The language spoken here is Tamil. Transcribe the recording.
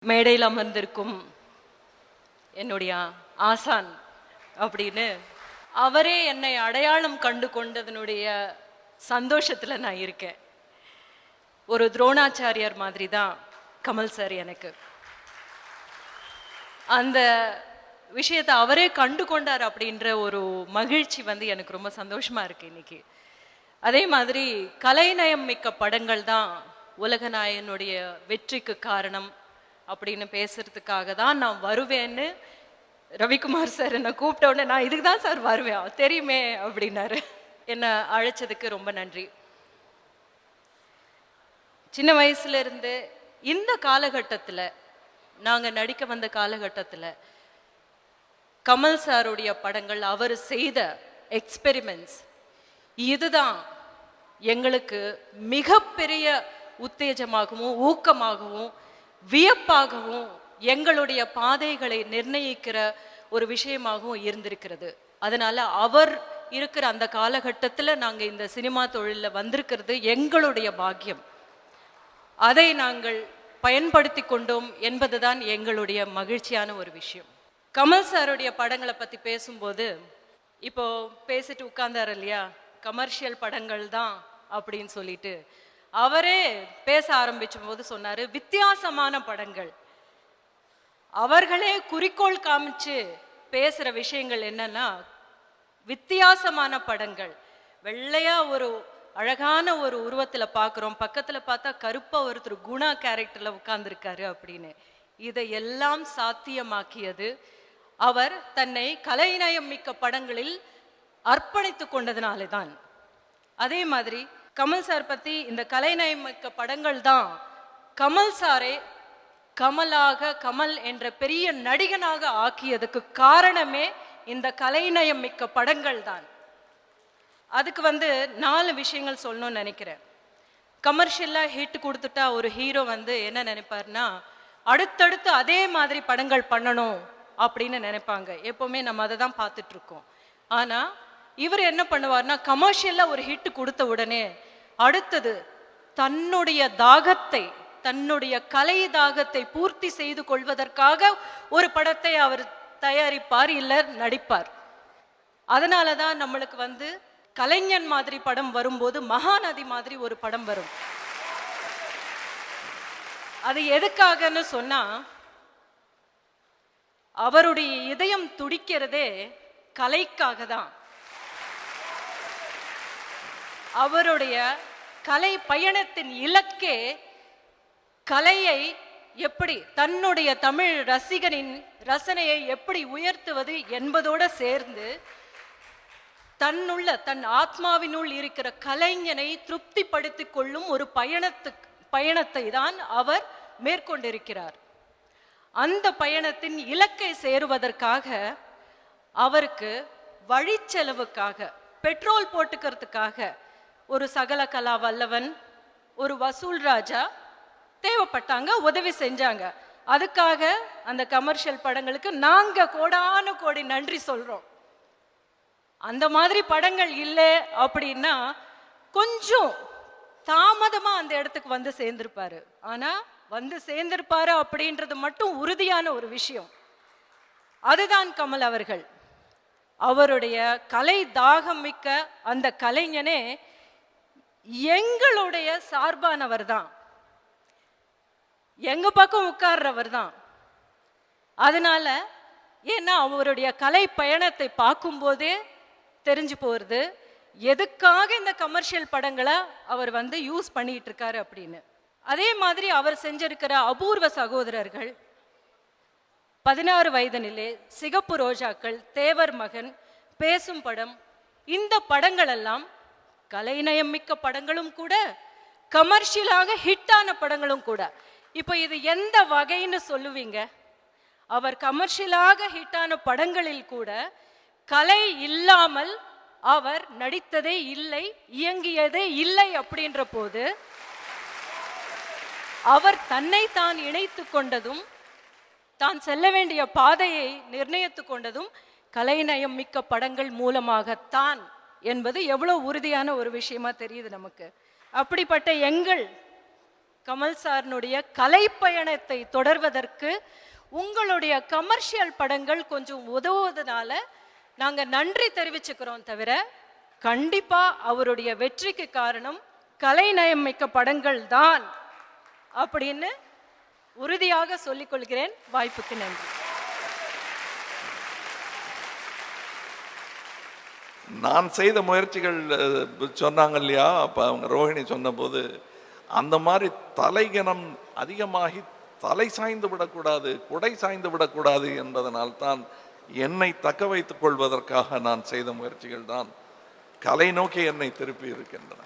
மேடையில் அமர்ந்திருக்கும் என்னுடைய ஆசான் அப்படின்னு அவரே என்னை அடையாளம் கண்டு கொண்டதனுடைய சந்தோஷத்தில் நான் இருக்கேன். ஒரு துரோணாச்சாரியார் மாதிரி தான் கமல் சார் எனக்கு. அந்த விஷயத்தை அவரே கண்டு கொண்டார் அப்படின்ற ஒரு மகிழ்ச்சி எனக்கு ரொம்ப சந்தோஷமா இருக்கு இன்னைக்கு. அதே மாதிரி கலைநயம் மிக்க படங்கள் தான் உலகநாயகனுடைய வெற்றிக்கு காரணம் அப்படின்னு பேசுறதுக்காக தான் நான் வருவேன்னு ரவிக்குமார் சார் என்னை கூப்பிட்ட உடனே நான் இதுக்கு தான் சார் வருவேன் தெரியுமே அப்படின்னாரு. என்னை அழைச்சதுக்கு ரொம்ப நன்றி. சின்ன வயசுல இருந்து இந்த காலகட்டத்தில் நாங்கள் நடிக்க வந்த காலகட்டத்தில் கமல் சாருடைய படங்கள் அவர் செய்த எக்ஸ்பெரிமெண்ட்ஸ் இதுதான் எங்களுக்கு மிகப்பெரிய உத்தேஜமாகவும் ஊக்கமாகவும் வியப்பாகவும் எங்களுடைய பாதைகளை நிர்ணயிக்கிற ஒரு விஷயமாகவும் இருந்திருக்கிறது. அதனால அவர் இருக்கிற அந்த காலகட்டத்தில் நாங்கள் இந்த சினிமா தொழிலில் வந்திருக்கிறது எங்களுடைய பாக்கியம். அதை நாங்கள் பயன்படுத்தி கொண்டோம் என்பதுதான் எங்களுடைய மகிழ்ச்சியான ஒரு விஷயம். கமல் சாருடைய படங்களை பற்றி பேசும்போது இப்போ பேசிட்டு உட்கார்ந்தார் இல்லையா, கமர்ஷியல் படங்கள் தான் அப்படின்னு சொல்லிட்டு அவரே பேச ஆரம்பிச்சும் போது சொன்னாரு வித்தியாசமான படங்கள். அவர்களே குறிக்கோள் காமிச்சு பேசுற விஷயங்கள் என்னன்னா வித்தியாசமான படங்கள். வெள்ளையா ஒரு அழகான ஒரு உருவத்துல பாக்குறோம், பக்கத்துல பார்த்தா கருப்பா ஒருத்தர் குணா கேரக்டர்ல உட்கார்ந்துருக்காரு அப்படின்னு. இதையெல்லாம் சாத்தியமாக்கியது அவர் தன்னை கலைநயம் மிக்க படங்களில் அர்ப்பணித்து கொண்டதுனாலே தான். அதே மாதிரி கமல் சார் பத்தி இந்த கலைநயம் மிக்க படங்கள் தான் கமல் சாரை கமலாக கமல் என்ற பெரிய நடிகனாக ஆக்கியதுக்கு காரணமே இந்த கலைநயம் மிக்க படங்கள் தான். அதுக்கு 4 விஷயங்கள் சொல்லணும்னு நினைக்கிறேன். கமர்ஷியலா ஹிட் கொடுத்துட்டா ஒரு ஹீரோ என்ன நினைப்பாருன்னா அடுத்தடுத்து அதே மாதிரி படங்கள் பண்ணணும் அப்படின்னு நினைப்பாங்க. எப்பவுமே நம்ம அதை தான் பார்த்துட்டு இருக்கோம். ஆனா இவர் என்ன பண்ணுவார்னா கமர்ஷியலா ஒரு ஹிட் கொடுத்த உடனே அடுத்தது தன்னுடைய தாகத்தை, தன்னுடைய கலை தாகத்தை பூர்த்தி செய்து கொள்வதற்காக ஒரு படத்தை அவர் தயாரிப்பார், இல்ல நடிப்பார். அதனாலதான் நம்மளுக்கு கலைஞன் மாதிரி படம் வரும்போது மகாநதி மாதிரி ஒரு படம் வரும். அது எதுக்காகன்னு சொன்னா அவருடைய இதயம் துடிக்கிறதே கலைக்காக தான். அவருடைய கலை பயணத்தின் இலக்கே கலையை எப்படி தன்னுடைய தமிழ் ரசிகனின் ரசனையை எப்படி உயர்த்துவது என்பதோடு சேர்ந்து தன் ஆத்மாவினுள் இருக்கிற கலைஞனை திருப்திப்படுத்திக் கொள்ளும் ஒரு பயணத்தை தான் அவர் மேற்கொண்டிருக்கிறார். அந்த பயணத்தின் இலக்கை சேருவதற்காக அவருக்கு வழிச்செலவுக்காக, பெட்ரோல் போட்டுக்கிறதுக்காக ஒரு சகல கலா வல்லவன், ஒரு வசூல் ராஜா தேவைப்பட்டாங்க, உதவி செஞ்சாங்க. அதுக்காக அந்த கமர்ஷியல் படங்களுக்கு நாங்க கோடான கோடி நன்றி சொல்றோம். அந்த மாதிரி படங்கள் இல்லை அப்படின்னா கொஞ்சம் தாமதமா அந்த இடத்துக்கு சேர்ந்திருப்பாரு. ஆனா சேர்ந்திருப்பாரு அப்படின்றது மட்டும் உறுதியான ஒரு விஷயம். அதுதான் கமல் அவர்கள். அவருடைய கலை தாகம் மிக்க அந்த கலைஞனே எங்களுடைய சார்பானவர் தான், எங்க பக்கம் உட்கார்றவர் தான். அதனால ஏன்னா அவருடைய கலை பயணத்தை பார்க்கும்போதே தெரிஞ்சு போறது எதுக்காக இந்த கமர்ஷியல் படங்களை அவர் யூஸ் பண்ணிட்டு இருக்காரு அப்படின்னு. அதே மாதிரி அவர் செஞ்சிருக்கிற அபூர்வ சகோதரர்கள், 16 வயதினிலே, சிகப்பு ரோஜாக்கள், தேவர் மகன், பேசும் படம், இந்த படங்கள் எல்லாம் கலைநயம் மிக்க படங்களும் கூட, கமர்ஷியலாக ஹிட்டான படங்களும் கூட. இப்போ இது எந்த வகைன்னு சொல்லுவீங்க? அவர் கமர்ஷியலாக ஹிட்டான படங்களில் கூட கலை இல்லாமல் அவர் நடித்ததே இல்லை, இயங்கியதே இல்லை. அப்படின்ற போது அவர் தன்னை தான் இணைத்து கொண்டதும், தான் செல்ல வேண்டிய பாதையை நிர்ணயித்து கொண்டதும் கலைநயம் மிக்க படங்கள் மூலமாகத்தான் என்பது எவ்வளவு உறுதியான ஒரு விஷயமா தெரியுது நமக்கு. அப்படிப்பட்ட எங்கள் கமல் சார்னுடைய கலைப்பயணத்தை தொடர்வதற்கு உங்களுடைய கமர்ஷியல் படங்கள் கொஞ்சம் உதவுவதனால நாங்க நன்றி தெரிவிச்சுக்கிறோம். தவிர கண்டிப்பா அவருடைய வெற்றிக்கு காரணம் கலைநயம் மிக்க படங்கள் தான் அப்படின்னு உறுதியாக சொல்லிக் கொள்கிறேன். வாய்ப்புக்கு நன்றி. நான் செய்த முயற்சிகள் சொன்னாங்க இல்லையா, அப்போ அவங்க ரோஹிணி சொன்னபோது அந்த மாதிரி தலைகணம் அதிகமாகி தலை சாய்ந்து விடக்கூடாது, குடை சாய்ந்து விடக்கூடாது என்பதனால்தான் என்னை தக்க வைத்துக் கொள்வதற்காக நான் செய்த முயற்சிகள் தான் கலை நோக்கி என்னை திருப்பி இருக்கின்றன.